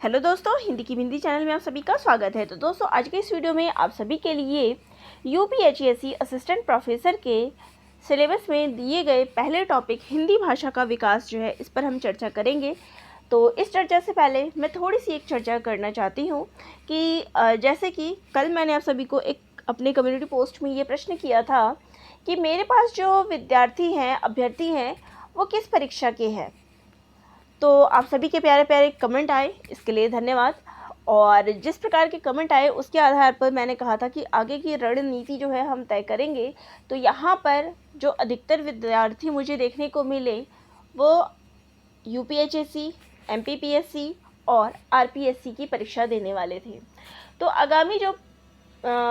Hello दोस्तों, हिंदी की Hindi channel में आप सभी का स्वागत है। तो दोस्तों, आज के इस वीडियो में आप सभी के लिए यूपीएचएससी असिस्टेंट प्रोफेसर के सिलेबस में दिए गए पहले टॉपिक हिंदी भाषा का विकास जो है, इस पर हम चर्चा करेंगे। तो इस चर्चा से पहले मैं थोड़ी सी एक चर्चा करना चाहती हूँ कि जैसे कि कल मैंने आप सभी को एक अपने कम्युनिटी पोस्ट में ये प्रश्न किया था कि मेरे पास जो विद्यार्थी हैं, अभ्यर्थी हैं, वो किस परीक्षा के हैं। तो आप सभी के प्यारे प्यारे कमेंट आए, इसके लिए धन्यवाद। और जिस प्रकार के कमेंट आए उसके आधार पर मैंने कहा था कि आगे की रणनीति जो है हम तय करेंगे। तो यहाँ पर जो अधिकतर विद्यार्थी मुझे देखने को मिले वो यूपीएचएससी, एमपीपीएससी और आरपीएससी की परीक्षा देने वाले थे। तो आगामी जो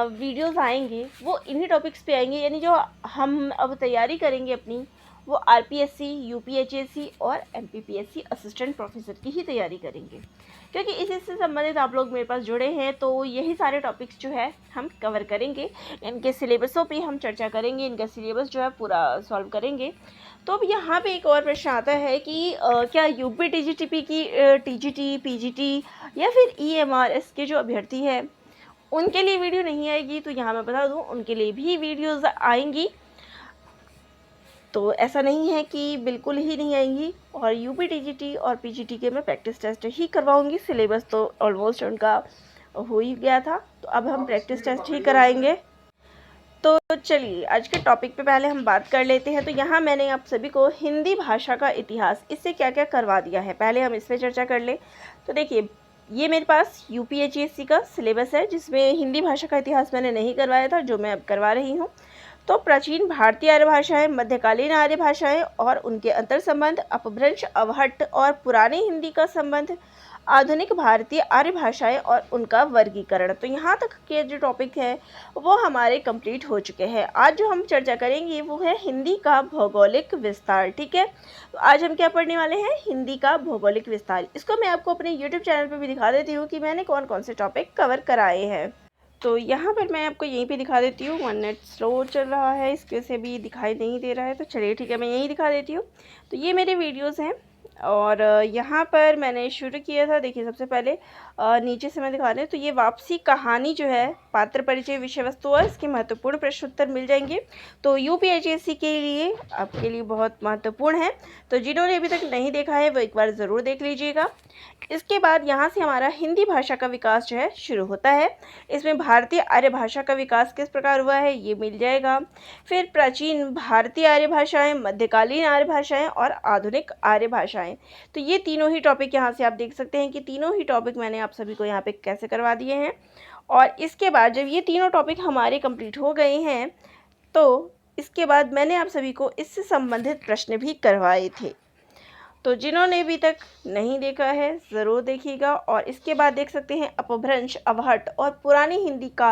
वीडियोस आएंगे वो इन्हीं टॉपिक्स पे आएंगे, यानी जो हम अब तैयारी करेंगे अपनी, वो आरपीएससी, यूपीएचएससी और एमपीपीएससी असिस्टेंट प्रोफेसर की ही तैयारी करेंगे, क्योंकि इसी से संबंधित आप लोग मेरे पास जुड़े हैं। तो यही सारे टॉपिक्स जो है हम कवर करेंगे, इनके सिलेबसों पे हम चर्चा करेंगे, इनका सिलेबस जो है पूरा सॉल्व करेंगे। तो अब यहाँ पे एक और प्रश्न आता है कि क्या यूपी टीजीटीपी की टीजीटी, पीजीटी या फिर ईएमआरएस के जो अभ्यर्थी है उनके लिए वीडियो नहीं आएगी। तो यहाँ मैं बता दूँ, उनके लिए भी वीडियोज़ आएंगी। तो ऐसा नहीं है कि बिल्कुल ही नहीं आएंगी। और यूपी टीजीटी और पीजीटी के मैं प्रैक्टिस टेस्ट ही करवाऊंगी। सिलेबस तो ऑलमोस्ट उनका हो ही गया था, तो अब हम प्रैक्टिस टेस्ट ही कराएंगे। तो चलिए आज के टॉपिक पे पहले हम बात कर लेते हैं। तो यहाँ मैंने आप सभी को हिंदी भाषा का इतिहास, इससे क्या क्या करवा दिया है, पहले हम इस पर चर्चा कर ले। तो देखिए, ये मेरे पास यूपीएचएससी का सिलेबस है, जिसमें हिंदी भाषा का इतिहास मैंने नहीं करवाया था, जो मैं अब करवा रही हूँ। तो प्राचीन भारतीय आर्य भाषाएं, मध्यकालीन आर्य भाषाएं और उनके अंतर संबंध, अपभ्रंश, अवहट्ट और पुरानी हिंदी का संबंध, आधुनिक भारतीय आर्य भाषाएं और उनका वर्गीकरण। तो यहाँ तक के जो टॉपिक है वो हमारे कंप्लीट हो चुके हैं। आज जो हम चर्चा करेंगे वो है हिंदी का भौगोलिक विस्तार। ठीक है, तो आज हम क्या पढ़ने वाले हैं, हिंदी का भौगोलिक विस्तार। इसको मैं आपको अपने यूट्यूब चैनल पर भी दिखा देती हूँ कि मैंने कौन कौन से टॉपिक कवर कराए हैं। तो यहाँ पर मैं आपको यहीं पे दिखा देती हूँ। 1 नेट स्लो चल रहा है, इसकी वजह से भी दिखाई नहीं दे रहा है। तो चलिए ठीक है, मैं यहीं दिखा देती हूँ। तो ये मेरे वीडियोज़ हैं और यहाँ पर मैंने शुरू किया था। देखिए, सबसे पहले नीचे से मैं दिखा रही हूँ। तो ये वापसी कहानी जो है, पात्र परिचय, विषय वस्तु और इसके महत्वपूर्ण प्रश्न उत्तर मिल जाएंगे। तो यूपीएचएससी के लिए, आपके लिए बहुत महत्वपूर्ण है। तो जिन्होंने अभी तक नहीं देखा है वो एक बार ज़रूर देख लीजिएगा। इसके बाद यहाँ से हमारा हिंदी भाषा का विकास जो है शुरू होता है। इसमें भारतीय आर्य भाषा का विकास किस प्रकार हुआ है ये मिल जाएगा। फिर प्राचीन भारतीय आर्य भाषाएं, मध्यकालीन आर्य भाषाएं और आधुनिक आर्य भाषाएं। तो ये तीनों ही टॉपिक यहाँ से आप देख सकते हैं कि तीनों ही टॉपिक मैंने आप सभी को यहाँ पे कैसे करवा दिए हैं। और इसके बाद जब ये तीनों टॉपिक हमारे कंप्लीट हो गए हैं, तो इसके बाद मैंने आप सभी को इससे संबंधित प्रश्न भी करवाए थे। तो जिन्होंने अभी तक नहीं देखा है ज़रूर देखिएगा। और इसके बाद देख सकते हैं अपभ्रंश, अवहट्ट और पुरानी हिंदी का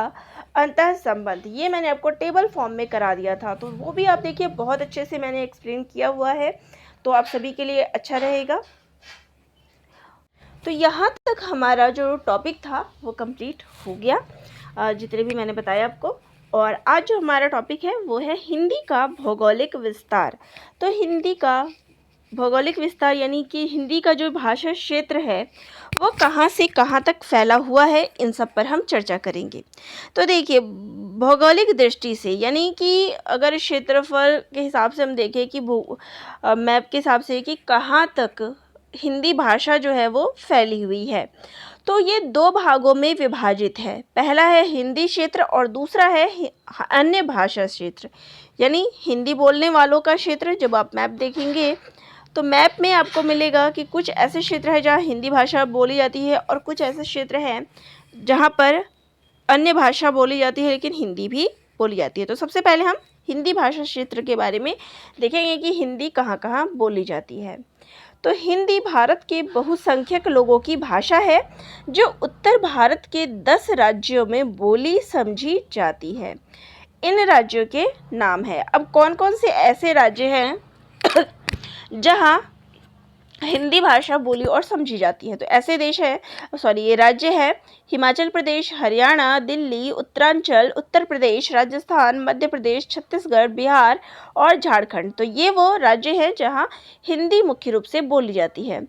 अंतः संबंध। ये मैंने आपको टेबल फॉर्म में करा दिया था, तो वो भी आप देखिए, बहुत अच्छे से मैंने एक्सप्लेन किया हुआ है, तो आप सभी के लिए अच्छा रहेगा। तो यहाँ तक हमारा जो टॉपिक था वो कंप्लीट हो गया, जितने भी मैंने बताया आपको। और आज जो हमारा टॉपिक है वो है हिंदी का भौगोलिक विस्तार। तो हिंदी का भौगोलिक विस्तार यानी कि हिंदी का जो भाषा क्षेत्र है वो कहाँ से कहाँ तक फैला हुआ है, इन सब पर हम चर्चा करेंगे। तो देखिए, भौगोलिक दृष्टि से यानी कि अगर क्षेत्रफल के हिसाब से हम देखें कि मैप के हिसाब से कि कहाँ तक हिंदी भाषा जो है वो फैली हुई है, तो ये दो भागों में विभाजित है। पहला है हिंदी क्षेत्र और दूसरा है अन्य भाषा क्षेत्र, यानी हिंदी बोलने वालों का क्षेत्र। जब आप मैप देखेंगे तो मैप में आपको मिलेगा कि कुछ ऐसे क्षेत्र हैं जहाँ हिंदी भाषा बोली जाती है और कुछ ऐसे क्षेत्र हैं जहाँ पर अन्य भाषा बोली जाती है लेकिन हिंदी भी बोली जाती है। तो सबसे पहले हम हिंदी भाषा क्षेत्र के बारे में देखेंगे कि हिंदी कहाँ कहाँ बोली जाती है। तो हिंदी भारत के बहुसंख्यक लोगों की भाषा है जो उत्तर भारत के 10 राज्यों में बोली समझी जाती है। इन राज्यों के नाम है। अब कौन कौन से ऐसे राज्य हैं जहाँ हिंदी भाषा बोली और समझी जाती है। तो ऐसे देश है, सॉरी ये राज्य है हिमाचल प्रदेश, हरियाणा, दिल्ली, उत्तरांचल, उत्तर प्रदेश, राजस्थान, मध्य प्रदेश, छत्तीसगढ़, बिहार और झारखंड। तो ये वो राज्य हैं जहाँ हिंदी मुख्य रूप से बोली जाती है।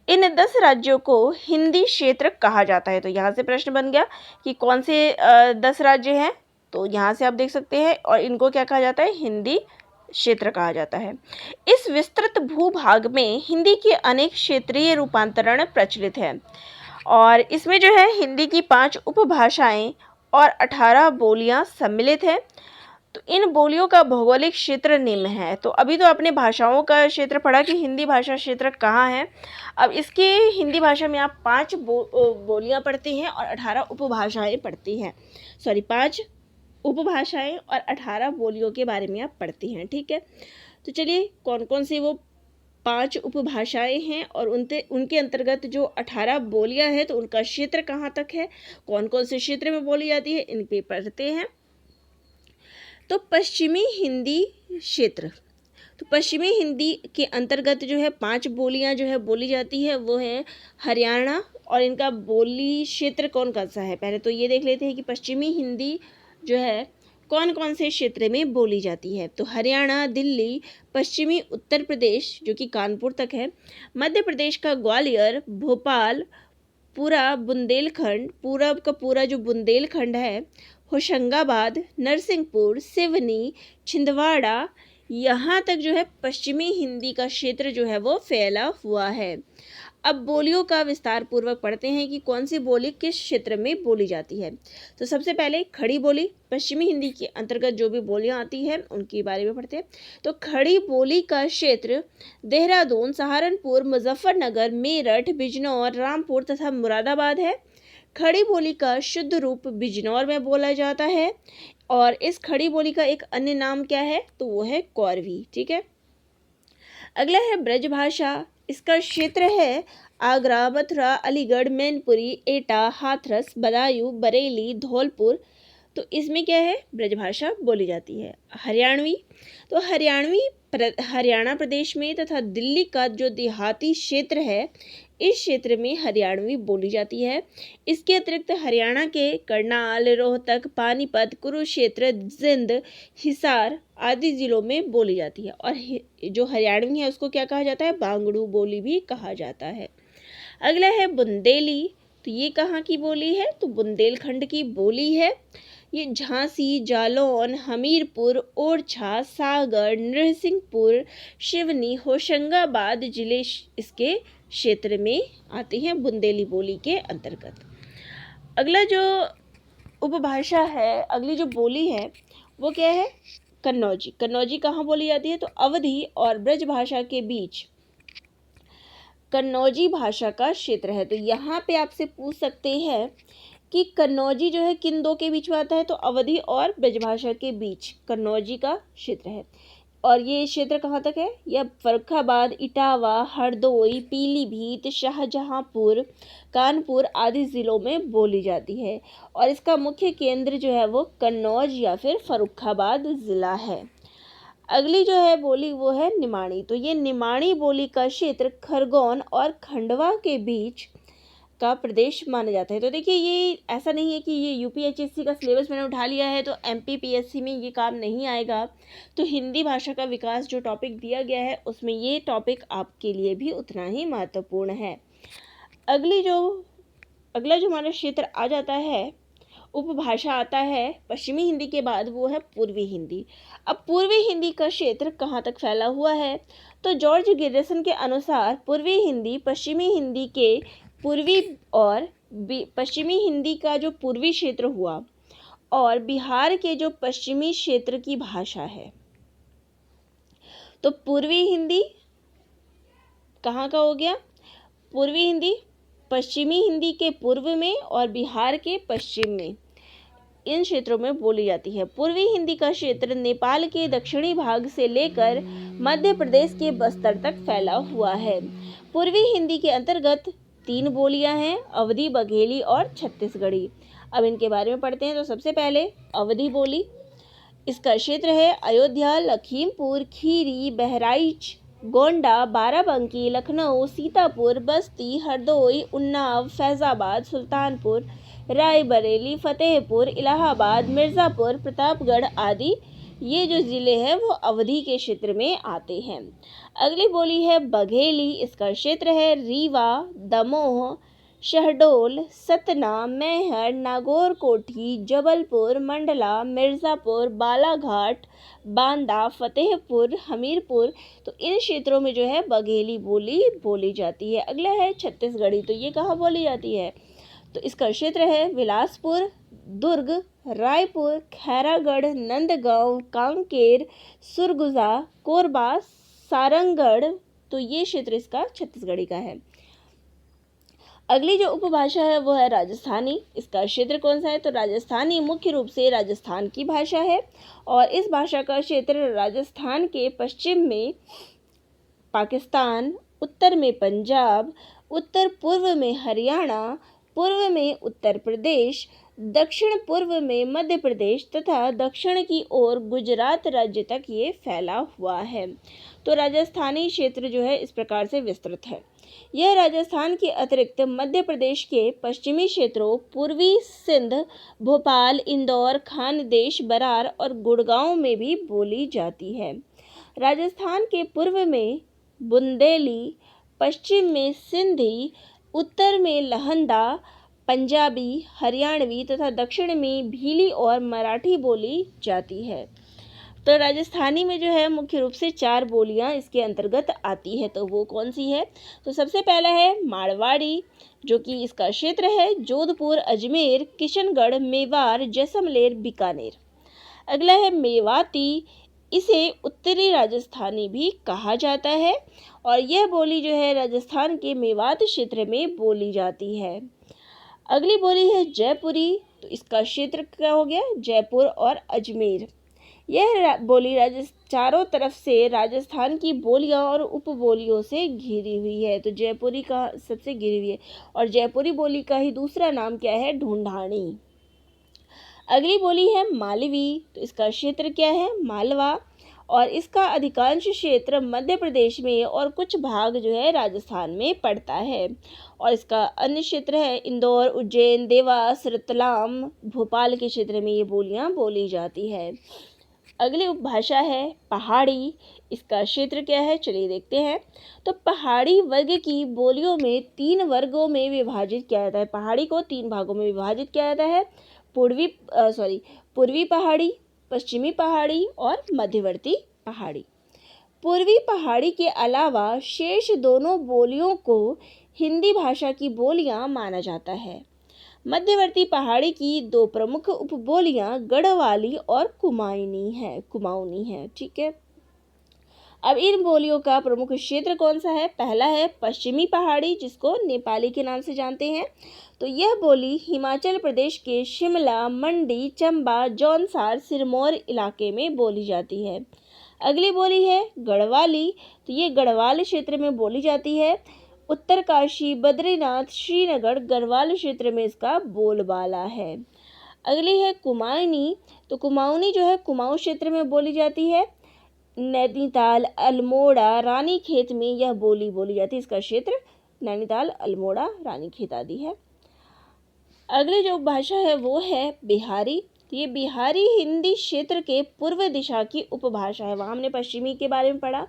इन 10 राज्यों को हिंदी क्षेत्र कहा जाता है। तो यहाँ से प्रश्न बन गया कि कौन से 10 राज्य हैं। तो यहाँ से आप देख सकते हैं, और इनको क्या कहा जाता है, हिंदी क्षेत्र कहा जाता है। इस विस्तृत भूभाग में हिंदी के अनेक क्षेत्रीय रूपांतरण प्रचलित हैं, और इसमें जो है हिंदी की 5 उपभाषाएं और 18 बोलियां सम्मिलित हैं। तो इन बोलियों का भौगोलिक क्षेत्र निम्न है। तो अभी तो आपने भाषाओं का क्षेत्र पढ़ा कि हिंदी भाषा क्षेत्र कहाँ है। अब इसके हिंदी भाषा में आप 5 बोलियां पढ़ते हैं और 18 उपभाषाएं पढ़ती हैं, सॉरी 5 उपभाषाएं और 18 बोलियों के बारे में आप पढ़ती हैं, ठीक है। तो चलिए कौन कौन सी वो 5 उपभाषाएं हैं और उनके अंतर्गत जो 18 बोलियां हैं, तो उनका क्षेत्र कहाँ तक है, कौन कौन से क्षेत्र में बोली जाती है, इन पे पढ़ते हैं। तो पश्चिमी हिंदी क्षेत्र, तो पश्चिमी हिंदी के अंतर्गत जो है 5 बोलियां जो है बोली जाती है, वो है हरियाणा। और इनका बोली क्षेत्र कौन कौन सा है, पहले तो ये देख लेते हैं कि पश्चिमी हिंदी जो है कौन कौन से क्षेत्र में बोली जाती है। तो हरियाणा, दिल्ली, पश्चिमी उत्तर प्रदेश जो कि कानपुर तक है, मध्य प्रदेश का ग्वालियर, भोपाल, पूरा बुंदेलखंड, पूरब का पूरा जो बुंदेलखंड है, होशंगाबाद, नरसिंहपुर, सिवनी, छिंदवाड़ा, यहाँ तक जो है पश्चिमी हिंदी का क्षेत्र जो है वो फैला हुआ है। अब बोलियों का विस्तार पूर्वक पढ़ते हैं कि कौन सी बोली किस क्षेत्र में बोली जाती है। तो सबसे पहले खड़ी बोली, पश्चिमी हिंदी के अंतर्गत जो भी बोलियां आती हैं उनके बारे में पढ़ते हैं। तो खड़ी बोली का क्षेत्र देहरादून, सहारनपुर, मुजफ्फरनगर, मेरठ, बिजनौर, रामपुर तथा मुरादाबाद है। खड़ी बोली का शुद्ध रूप बिजनौर में बोला जाता है, और इस खड़ी बोली का एक अन्य नाम क्या है, तो वो है कौरवी, ठीक है। अगला है ब्रजभाषा। इसका क्षेत्र है आगरा, मथुरा, अलीगढ़, मैनपुरी, एटा, हाथरस, बदायूं, बरेली, धौलपुर। तो इसमें क्या है, ब्रजभाषा बोली जाती है। हरियाणवी, तो हरियाणा प्रदेश में तथा दिल्ली का जो देहाती क्षेत्र है, इस क्षेत्र में हरियाणवी बोली जाती है। इसके अतिरिक्त हरियाणा के करनाल, रोहतक, पानीपत, कुरुक्षेत्र, जिंद, हिसार आदि जिलों में बोली जाती है। और जो हरियाणवी है उसको क्या कहा जाता है, बांगड़ू बोली भी कहा जाता है। अगला है बुंदेली। तो ये कहाँ की बोली है, तो बुंदेलखंड की बोली है। ये झांसी, जालौन, हमीरपुर, ओरछा, सागर, नरसिंहपुर, सिवनी, होशंगाबाद जिले इसके क्षेत्र में आती हैं बुंदेली बोली के अंतर्गत। अगला जो उपभाषा है, अगली जो बोली है वो क्या है, कन्नौजी। कन्नौजी कहाँ बोली जाती है, तो अवधी और ब्रज भाषा के बीच कन्नौजी भाषा का क्षेत्र है। तो यहाँ पे आपसे पूछ सकते हैं कि कन्नौजी जो है किन दो के बीच में आता है, तो अवधी और ब्रजभाषा के बीच कन्नौजी का क्षेत्र है। और ये क्षेत्र कहाँ तक है, यह फर्रुखाबाद, इटावा, हरदोई, पीलीभीत, शाहजहांपुर, कानपुर आदि जिलों में बोली जाती है। और इसका मुख्य केंद्र जो है वो कन्नौज या फिर फर्रुखाबाद ज़िला है। अगली जो है बोली वो है निमाड़ी। तो ये निमाड़ी बोली का क्षेत्र खरगोन और खंडवा के बीच का प्रदेश माना जाता है। तो देखिए ये ऐसा नहीं है कि ये यूपीएचएससी का सिलेबस मैंने उठा लिया है तो एमपीपीएससी में ये काम नहीं आएगा। तो हिंदी भाषा का विकास जो टॉपिक दिया गया है उसमें ये टॉपिक आपके लिए भी उतना ही महत्वपूर्ण है। अगला जो हमारा क्षेत्र आ जाता है, उपभाषा आता है पश्चिमी हिंदी के बाद, वो है पूर्वी हिंदी। अब पूर्वी हिंदी का क्षेत्र कहाँ तक फैला हुआ है, तो जॉर्ज गिरिसन के अनुसार पूर्वी हिंदी पश्चिमी हिंदी के पूर्वी और पश्चिमी हिंदी का जो पूर्वी क्षेत्र हुआ और बिहार के जो पश्चिमी क्षेत्र की भाषा है। तो पूर्वी हिंदी कहाँ का हो गया, पूर्वी हिंदी पश्चिमी हिंदी के पूर्व में और बिहार के पश्चिम में, इन क्षेत्रों में बोली जाती है। पूर्वी हिंदी का क्षेत्र नेपाल के दक्षिणी भाग से लेकर मध्य प्रदेश के बस्तर तक फैला हुआ है। पूर्वी हिंदी के अंतर्गत 3 बोलियां हैं, अवधी, बघेली और छत्तीसगढ़ी। अब इनके बारे में पढ़ते हैं। तो सबसे पहले अवधी बोली, इसका क्षेत्र है अयोध्या, लखीमपुर खीरी, बहराइच गोंडा, बाराबंकी, लखनऊ, सीतापुर, बस्ती, हरदोई, उन्नाव, फैज़ाबाद, सुल्तानपुर, रायबरेली, फतेहपुर, इलाहाबाद, मिर्ज़ापुर, प्रतापगढ़ आदि ये जो ज़िले हैं वो अवधी के क्षेत्र में आते हैं। अगली बोली है बघेली, इसका क्षेत्र है रीवा, दमोह, शहडोल, सतना, मैहर, नागौरकोठी, जबलपुर, मंडला, मिर्ज़ापुर, बालाघाट, बांदा, फतेहपुर, हमीरपुर। तो इन क्षेत्रों में जो है बघेली बोली बोली जाती है। अगला है छत्तीसगढ़ी, तो ये कहाँ बोली जाती है? तो इसका क्षेत्र है बिलासपुर, दुर्ग, रायपुर, खैरागढ़, नंदगांव, कांकेर, सुरगुजा, कोरबा, सारंगढ़। तो ये क्षेत्र इसका छत्तीसगढ़ी का है। अगली जो उपभाषा है वो है राजस्थानी। इसका क्षेत्र कौन सा है? तो राजस्थानी मुख्य रूप से राजस्थान की भाषा है और इस भाषा का क्षेत्र राजस्थान के पश्चिम में पाकिस्तान, उत्तर में पंजाब, उत्तर पूर्व में हरियाणा, पूर्व में उत्तर प्रदेश, दक्षिण पूर्व में मध्य प्रदेश तथा दक्षिण की ओर गुजरात राज्य तक ये फैला हुआ है। तो राजस्थानी क्षेत्र जो है इस प्रकार से विस्तृत है। यह राजस्थान के अतिरिक्त मध्य प्रदेश के पश्चिमी क्षेत्रों, पूर्वी सिंध, भोपाल, इंदौर, खानदेश, बरार और गुड़गांव में भी बोली जाती है। राजस्थान के पूर्व में बुंदेली, पश्चिम में सिंधी, उत्तर में लहंदा, पंजाबी, हरियाणवी तथा दक्षिण में भीली और मराठी बोली जाती है। तो राजस्थानी में जो है मुख्य रूप से 4 बोलियां इसके अंतर्गत आती है। तो वो कौन सी है? तो सबसे पहला है मारवाड़ी, जो कि इसका क्षेत्र है जोधपुर, अजमेर, किशनगढ़, मेवाड़, जैसलमेर, बीकानेर। अगला है मेवाती, इसे उत्तरी राजस्थानी भी कहा जाता है और यह बोली जो है राजस्थान के मेवात क्षेत्र में बोली जाती है। अगली बोली है जयपुरी, तो इसका क्षेत्र क्या हो गया? जयपुर और अजमेर। यह बोली चारों तरफ से राजस्थान की बोलियां और उपबोलियों से घिरी हुई है। तो जयपुरी का सबसे घिरी हुई है और जयपुरी बोली का ही दूसरा नाम क्या है? ढूंढानी। अगली बोली है मालवी, तो इसका क्षेत्र क्या है? मालवा और इसका अधिकांश क्षेत्र मध्य प्रदेश में और कुछ भाग जो है राजस्थान में पड़ता है और इसका अन्य क्षेत्र है इंदौर, उज्जैन, देवास, रतलाम, भोपाल के क्षेत्र में ये बोलियां बोली जाती है। अगली उपभाषा है पहाड़ी, इसका क्षेत्र क्या है? चलिए देखते हैं। तो पहाड़ी वर्ग की बोलियों में 3 वर्गों में विभाजित किया जाता है। पहाड़ी को 3 भागों में विभाजित किया जाता है। पूर्वी पहाड़ी, पश्चिमी पहाड़ी और मध्यवर्ती पहाड़ी। पूर्वी पहाड़ी के अलावा शेष दोनों बोलियों को हिंदी भाषा की बोलियां माना जाता है। मध्यवर्ती पहाड़ी की 2 प्रमुख उपबोलियां गढ़वाली और कुमाऊनी है। ठीक है, अब इन बोलियों का प्रमुख क्षेत्र कौन सा है? पहला है पश्चिमी पहाड़ी, जिसको नेपाली के नाम से जानते हैं। तो यह बोली हिमाचल प्रदेश के शिमला, मंडी, चंबा, जौनसार, सिरमौर इलाके में बोली जाती है। अगली बोली है गढ़वाली, तो ये गढ़वाल क्षेत्र में बोली जाती है। उत्तरकाशी, बद्रीनाथ, श्रीनगर, गढ़वाल क्षेत्र में इसका बोलबाला है। अगली है कुमाऊनी, तो कुमाऊनी जो है कुमाऊं क्षेत्र में बोली जाती है। नैनीताल, अल्मोड़ा, रानीखेत में यह बोली जाती है। इसका क्षेत्र नैनीताल, अल्मोड़ा, रानीखेत आदि है। अगली जो भाषा है वो है बिहारी। तो ये बिहारी हिंदी क्षेत्र के पूर्व दिशा की उपभाषा है। वहाँ हमने पश्चिमी के बारे में पढ़ा,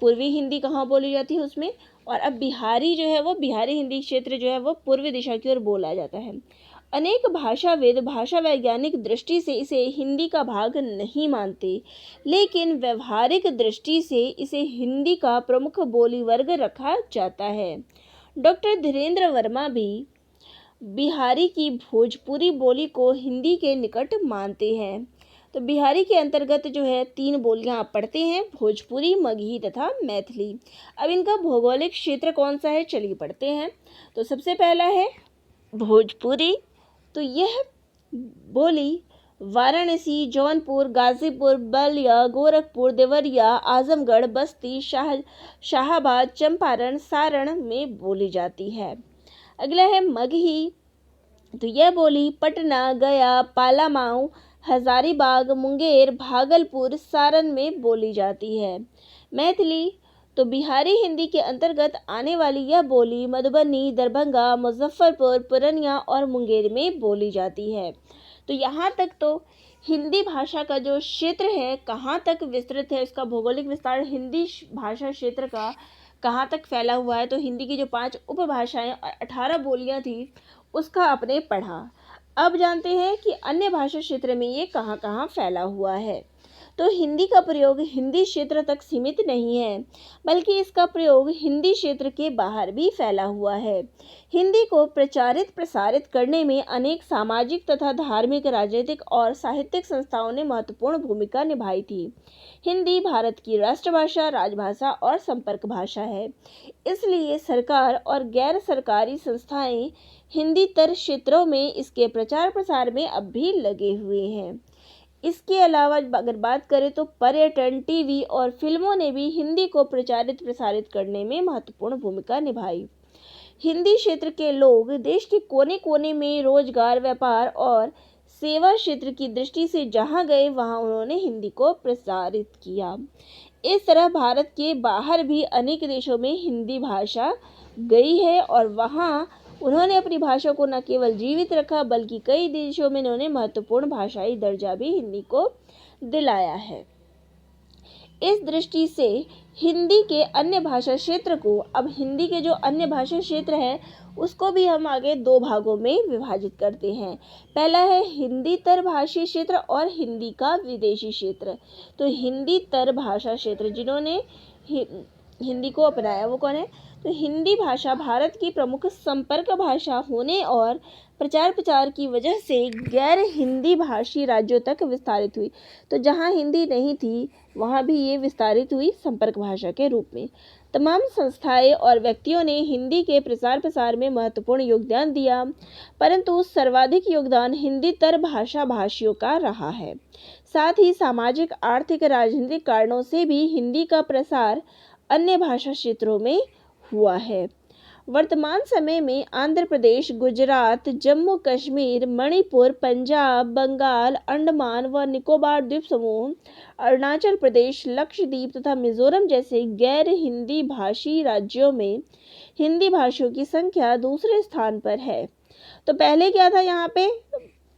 पूर्वी हिंदी कहाँ बोली जाती है उसमें, और अब बिहारी जो है वो बिहारी हिंदी क्षेत्र जो है वो पूर्वी दिशा की ओर बोला जाता है। अनेक भाषाविद भाषा वैज्ञानिक दृष्टि से इसे हिंदी का भाग नहीं मानते, लेकिन व्यवहारिक दृष्टि से इसे हिंदी का प्रमुख बोली वर्ग रखा जाता है। डॉक्टर धीरेन्द्र वर्मा भी बिहारी की भोजपुरी बोली को हिंदी के निकट मानते हैं। तो बिहारी के अंतर्गत जो है 3 बोलियां आप पढ़ते हैं, भोजपुरी, मगही तथा मैथिली। अब इनका भौगोलिक क्षेत्र कौन सा है, चलिए पढ़ते हैं। तो सबसे पहला है भोजपुरी, तो यह बोली वाराणसी, जौनपुर, गाजीपुर, बलिया, गोरखपुर, देवरिया, आजमगढ़, बस्ती, शाहाबाद, चंपारण, सारण में बोली जाती है। अगला है मगही, तो यह बोली पटना, गया, पालामाऊ, हजारीबाग, मुंगेर, भागलपुर, सारण में बोली जाती है। मैथिली तो बिहारी हिंदी के अंतर्गत आने वाली यह बोली मधुबनी, दरभंगा, मुजफ्फरपुर, पूर्णिया और मुंगेर में बोली जाती है। तो यहाँ तक तो हिंदी भाषा का जो क्षेत्र है कहाँ तक विस्तृत है, इसका भौगोलिक विस्तार हिंदी भाषा क्षेत्र का कहाँ तक फैला हुआ है, तो हिंदी की जो 5 उपभाषाएं और 18 बोलियां थी उसका आपने पढ़ा। अब जानते हैं कि अन्य भाषा क्षेत्र में ये कहाँ कहाँ फैला हुआ है। तो हिंदी का प्रयोग हिंदी क्षेत्र तक सीमित नहीं है, बल्कि इसका प्रयोग हिंदी क्षेत्र के बाहर भी फैला हुआ है। हिंदी को प्रचारित प्रसारित करने में अनेक सामाजिक तथा धार्मिक, राजनीतिक और साहित्यिक संस्थाओं ने महत्वपूर्ण भूमिका निभाई थी। हिंदी भारत की राष्ट्रभाषा, राजभाषा और संपर्क भाषा है। इसलिए सरकार और गैर सरकारी संस्थाएं हिंदीतर क्षेत्रों में इसके प्रचार प्रसार में अब भी लगे हुए हैं। इसके अलावा अगर बात करें तो पर्यटन, टीवी और फिल्मों ने भी हिंदी को प्रचारित प्रसारित करने में महत्वपूर्ण भूमिका निभाई। हिंदी क्षेत्र के लोग देश के कोने कोने में रोजगार, व्यापार और सेवा क्षेत्र की दृष्टि से जहां गए वहां उन्होंने हिंदी को प्रसारित किया। इस तरह भारत के बाहर भी अनेक देशों में हिंदी भाषा गई है और वहां उन्होंने अपनी भाषा को न केवल जीवित रखा बल्कि कई देशों में उन्होंने महत्वपूर्ण भाषाई दर्जा भी हिंदी को दिलाया है। इस दृष्टि से हिंदी के अन्य भाषा क्षेत्र को, अब हिंदी के जो अन्य भाषा क्षेत्र है उसको भी हम आगे 2 भागों में विभाजित करते हैं। पहला है हिंदी तर भाषी क्षेत्र और हिंदी का विदेशी क्षेत्र। तो हिंदी तर भाषा क्षेत्र जिन्होंने हिंदी को अपनाया वो कौन है? तो हिंदी भाषा भारत की प्रमुख संपर्क भाषा होने और प्रचार प्रचार की वजह से गैर हिंदी भाषी राज्यों तक विस्तारित हुई। तो जहाँ हिंदी नहीं थी वहाँ भी ये विस्तारित हुई संपर्क भाषा के रूप में। तमाम संस्थाएं और व्यक्तियों ने हिंदी के प्रसार प्रसार में महत्वपूर्ण योगदान दिया, परंतु सर्वाधिक योगदान हिंदी तर भाषा भाषियों का रहा है। साथ ही सामाजिक, आर्थिक, राजनीतिक कारणों से भी हिंदी का प्रसार अन्य भाषा क्षेत्रों में हुआ है। वर्तमान समय में आंध्र प्रदेश, गुजरात, जम्मू कश्मीर, मणिपुर, पंजाब, बंगाल, अंडमान व निकोबार द्वीप समूह, अरुणाचल प्रदेश, लक्षद्वीप तथा मिजोरम जैसे गैर हिंदी भाषी राज्यों में हिंदी भाषियों की संख्या दूसरे स्थान पर है। तो पहले क्या था, यहाँ पे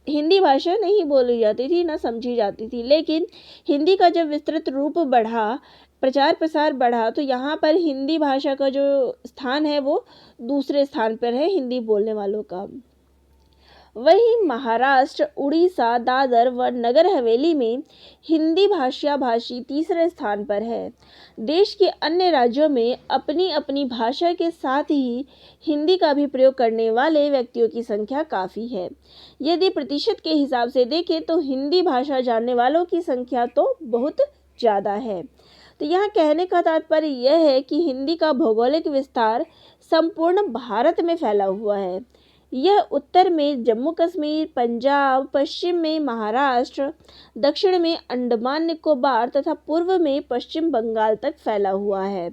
हिंदी भाषा नहीं बोली जाती थी, ना समझी जाती थी, लेकिन हिंदी का जब विस्तृत रूप बढ़ा, प्रचार प्रसार बढ़ा, तो यहाँ पर हिंदी भाषा का जो स्थान है वो दूसरे स्थान पर है हिंदी बोलने वालों का। वहीं महाराष्ट्र, उड़ीसा, दादर व नगर हवेली में हिंदी भाषा भाषी तीसरे स्थान पर है। देश के अन्य राज्यों में अपनी अपनी भाषा के साथ ही हिंदी का भी प्रयोग करने वाले व्यक्तियों की संख्या काफ़ी है। यदि प्रतिशत के हिसाब से देखें तो हिंदी भाषा जानने वालों की संख्या तो बहुत ज़्यादा है। तो यहाँ कहने का तात्पर्य यह है कि हिंदी का भौगोलिक विस्तार संपूर्ण भारत में फैला हुआ है। यह उत्तर में जम्मू कश्मीर, पंजाब, पश्चिम में महाराष्ट्र, दक्षिण में अंडमान निकोबार तथा पूर्व में पश्चिम बंगाल तक फैला हुआ है।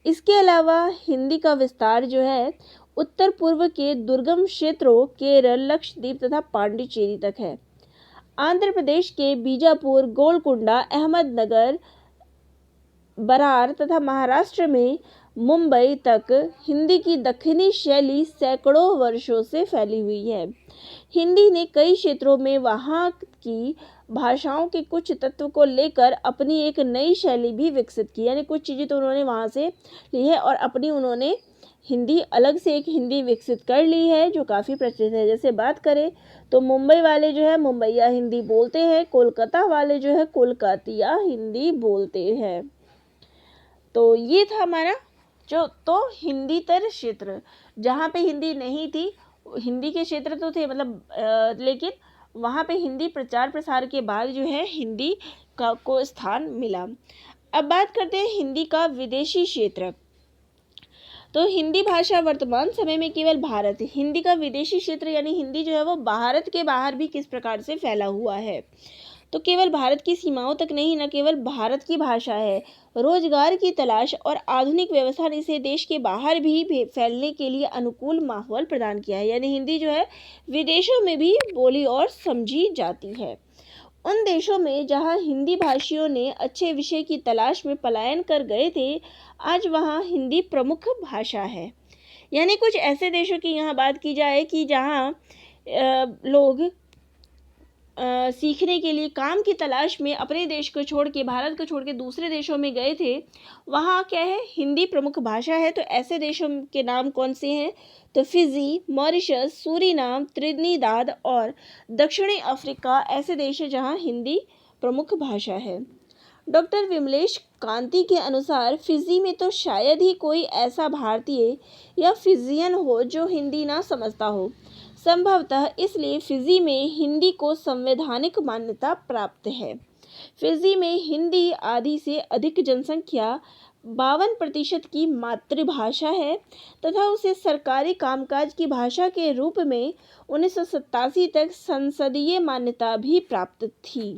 इसके अलावा हिंदी का विस्तार जो है उत्तर पूर्व के दुर्गम क्षेत्रों, केरल, लक्षद्वीप तथा पांडिचेरी तक है। आंध्र प्रदेश के बीजापुर, गोलकुंडा, अहमदनगर, बरार तथा महाराष्ट्र में मुंबई तक हिंदी की दक्षिणी शैली सैकड़ों वर्षों से फैली हुई है। हिंदी ने कई क्षेत्रों में वहाँ की भाषाओं के कुछ तत्व को लेकर अपनी एक नई शैली भी विकसित की, यानी कुछ चीज़ें तो उन्होंने वहाँ से ली है और अपनी उन्होंने हिंदी अलग से एक हिंदी विकसित कर ली है जो काफ़ी प्रचलित है। जैसे बात करें तो मुंबई वाले जो है मुंबईया हिंदी बोलते हैं, कोलकाता वाले जो है कोलकातिया हिंदी बोलते हैं। तो ये था हमारा हिंदी तर क्षेत्र, जहाँ पे हिंदी नहीं थी, हिंदी के क्षेत्र तो थे मतलब लेकिन वहाँ पे हिंदी प्रचार प्रसार के बाद जो है हिंदी को स्थान मिला। अब बात करते हैं हिंदी का विदेशी क्षेत्र। तो हिंदी भाषा वर्तमान समय में केवल भारत, हिंदी का विदेशी क्षेत्र यानी हिंदी जो है वो भारत के बाहर भी किस प्रकार से फैला हुआ है। तो केवल भारत की सीमाओं तक नहीं, न केवल भारत की भाषा है, रोजगार की तलाश और आधुनिक व्यवस्था ने इसे देश के बाहर भी फैलने के लिए अनुकूल माहौल प्रदान किया है। यानी हिंदी जो है विदेशों में भी बोली और समझी जाती है। उन देशों में जहां हिंदी भाषियों ने अच्छे विषय की तलाश में पलायन कर गए थे, आज वहां हिंदी प्रमुख भाषा है। यानी कुछ ऐसे देशों की यहाँ बात की जाए कि जहाँ लोग सीखने के लिए काम की तलाश में अपने देश को छोड़ के, भारत को छोड़ के दूसरे देशों में गए थे, वहाँ क्या है, हिंदी प्रमुख भाषा है। तो ऐसे देशों के नाम कौन से हैं? तो फिजी, मॉरिशस, सूरीनाम, त्रिनिदाद और दक्षिणी अफ्रीका ऐसे देश हैं जहाँ हिंदी प्रमुख भाषा है। डॉक्टर विमलेश कांति के अनुसार फिजी में तो शायद ही कोई ऐसा भारतीय या फिजियन हो जो हिंदी ना समझता हो। संभवतः इसलिए फिजी में हिंदी को संवैधानिक मान्यता प्राप्त है। फिजी में हिंदी आधी से अधिक जनसंख्या 52% की मातृभाषा है तथा उसे सरकारी कामकाज की भाषा के रूप में 1987 तक संसदीय मान्यता भी प्राप्त थी।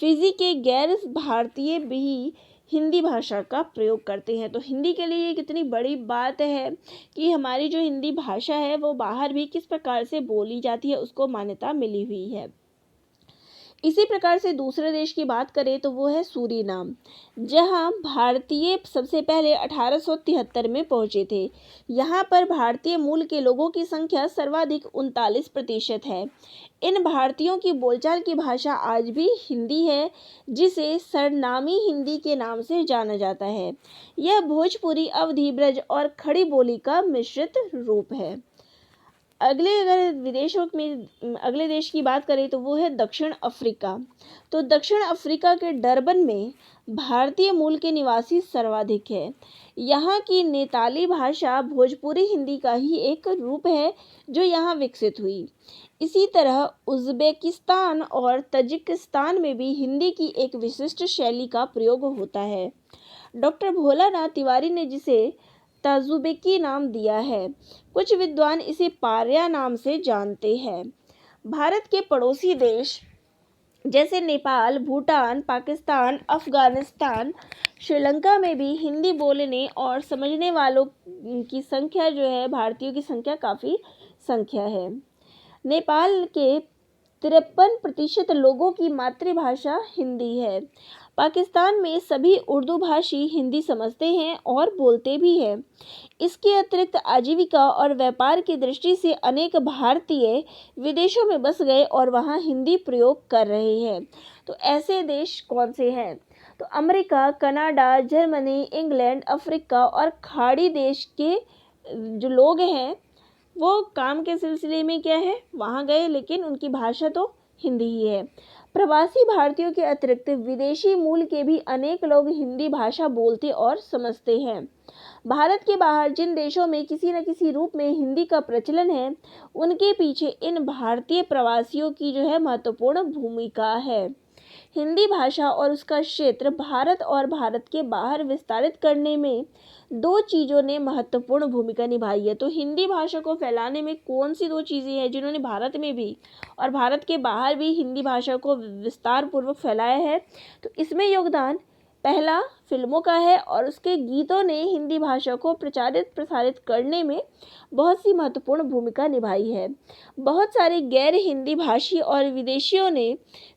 फिजी के गैर भारतीय भी हिंदी भाषा का प्रयोग करते हैं। तो हिंदी के लिए ये कितनी बड़ी बात है कि हमारी जो हिंदी भाषा है वो बाहर भी किस प्रकार से बोली जाती है, उसको मान्यता मिली हुई है। इसी प्रकार से दूसरे देश की बात करें तो वो है सूरीनाम, जहां भारतीय सबसे पहले 1873 में पहुंचे थे। यहाँ पर भारतीय मूल के लोगों की संख्या सर्वाधिक 39% है। इन भारतीयों की बोलचाल की भाषा आज भी हिंदी है, जिसे सरनामी हिंदी के नाम से जाना जाता है। यह भोजपुरी, अवधी, ब्रज और खड़ी बोली का मिश्रित रूप है। अगले देश की बात करें तो वो है दक्षिण अफ्रीका। तो दक्षिण अफ्रीका के डरबन में भारतीय मूल के निवासी सर्वाधिक है। यहाँ की नेताली भाषा भोजपुरी हिंदी का ही एक रूप है जो यहाँ विकसित हुई। इसी तरह उज़्बेकिस्तान और तजिकिस्तान में भी हिंदी की एक विशिष्ट शैली का प्रयोग होता है। डॉक्टर भोलानाथ तिवारी ने जिसे ताजुबेकी नाम दिया है, कुछ विद्वान इसे पार्या नाम से जानते हैं। भारत के पड़ोसी देश जैसे नेपाल, भूटान, पाकिस्तान, अफगानिस्तान, श्रीलंका में भी हिंदी बोलने और समझने वालों की संख्या जो है, भारतीयों की संख्या काफ़ी संख्या है। नेपाल के 53% लोगों की मातृभाषा हिंदी है। पाकिस्तान में सभी उर्दू भाषी हिंदी समझते हैं और बोलते भी हैं। इसके अतिरिक्त आजीविका और व्यापार की दृष्टि से अनेक भारतीय विदेशों में बस गए और वहाँ हिंदी प्रयोग कर रहे हैं। तो ऐसे देश कौन से हैं? तो America, Canada, Germany, England, Africa और खाड़ी देश के जो लोग हैं वो काम के सिलसिले में क्या है, वहाँ गए, लेकिन उनकी भाषा तो हिंदी ही है। प्रवासी भारतीयों के अतिरिक्त विदेशी मूल के भी अनेक लोग हिंदी भाषा बोलते और समझते हैं। भारत के बाहर जिन देशों में किसी न किसी रूप में हिंदी का प्रचलन है, उनके पीछे इन भारतीय प्रवासियों की जो है महत्वपूर्ण भूमिका है। हिंदी भाषा और उसका क्षेत्र भारत और भारत के बाहर विस्तारित करने में दो चीज़ों ने महत्वपूर्ण भूमिका निभाई है। तो हिंदी भाषा को फैलाने में कौन सी दो चीज़ें हैं जिन्होंने भारत में भी और भारत के बाहर भी हिंदी भाषा को विस्तार पूर्वक फैलाया है? तो इसमें योगदान पहला फिल्मों का है और उसके गीतों ने हिंदी भाषा को प्रचारित प्रसारित करने में बहुत सी महत्वपूर्ण भूमिका निभाई है। बहुत सारे गैर हिंदी भाषी और विदेशियों ने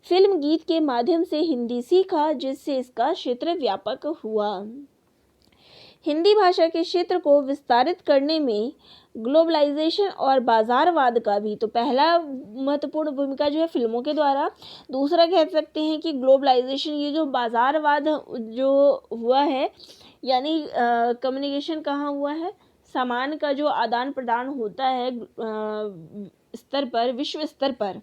फिल्म गीत के माध्यम से हिंदी सीखा, जिससे इसका क्षेत्र व्यापक हुआ। हिंदी भाषा के क्षेत्र को विस्तारित करने में ग्लोबलाइजेशन और बाज़ारवाद का भी तो पहला महत्वपूर्ण भूमिका जो है फिल्मों के द्वारा। दूसरा कह सकते हैं कि ग्लोबलाइजेशन, ये जो बाज़ारवाद जो हुआ है, यानी कम्युनिकेशन कहाँ हुआ है, सामान का जो आदान प्रदान होता है स्तर पर, विश्व स्तर पर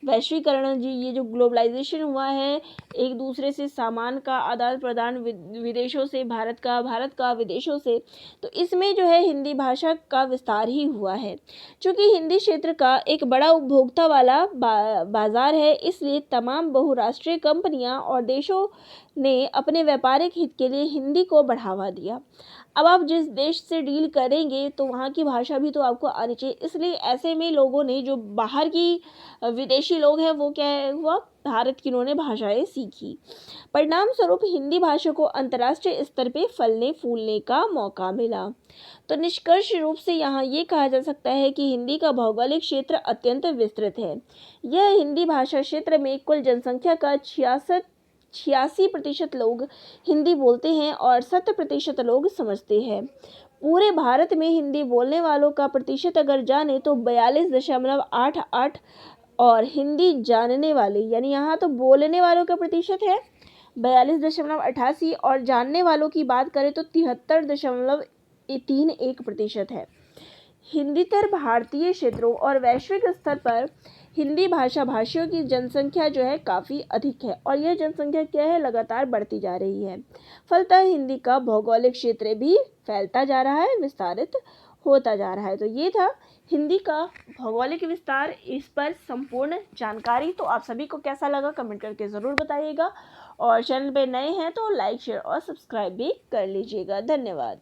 वैश्वीकरण, जी ये जो ग्लोबलाइजेशन हुआ है, एक दूसरे से सामान का आदान प्रदान विदेशों से भारत का विदेशों से, तो इसमें जो है हिंदी भाषा का विस्तार ही हुआ है। चूँकि हिंदी क्षेत्र का एक बड़ा उपभोक्ता वाला बाज़ार है, इसलिए तमाम बहुराष्ट्रीय कंपनियां और देशों ने अपने व्यापारिक हित के लिए हिंदी को बढ़ावा दिया। अब आप जिस देश से डील करेंगे तो वहाँ की भाषा भी तो आपको आनी चाहिए। इसलिए ऐसे में लोगों ने, जो बाहर की विदेशी लोग हैं, वो क्या है हुआ, भारत की उन्होंने भाषाएं सीखी। परिणाम स्वरूप हिंदी भाषा को अंतर्राष्ट्रीय स्तर पे फलने फूलने का मौका मिला। तो निष्कर्ष रूप से यहाँ ये कहा जा सकता है कि हिंदी का भौगोलिक क्षेत्र अत्यंत विस्तृत है। यह हिंदी भाषा क्षेत्र में कुल जनसंख्या का 86% लोग हिंदी बोलते हैं और 70% लोग समझते हैं। पूरे भारत में हिंदी बोलने वालों का प्रतिशत अगर जाने तो 42.88, और हिंदी जानने वाले, यानी यहाँ तो बोलने वालों का प्रतिशत है 42.88, और जानने वालों की बात करें तो 73.31% है। हिंदीतर भारतीय क्षेत्रों और वैश्विक स्तर पर हिंदी भाषा भाषियों की जनसंख्या जो है काफ़ी अधिक है, और यह जनसंख्या क्या है, लगातार बढ़ती जा रही है। फलतः हिंदी का भौगोलिक क्षेत्र भी फैलता जा रहा है, विस्तारित होता जा रहा है। तो ये था हिंदी का भौगोलिक विस्तार, इस पर संपूर्ण जानकारी। तो आप सभी को कैसा लगा कमेंट करके ज़रूर बताइएगा, और चैनल पे नए हैं तो लाइक शेयर और सब्सक्राइब भी कर लीजिएगा। धन्यवाद।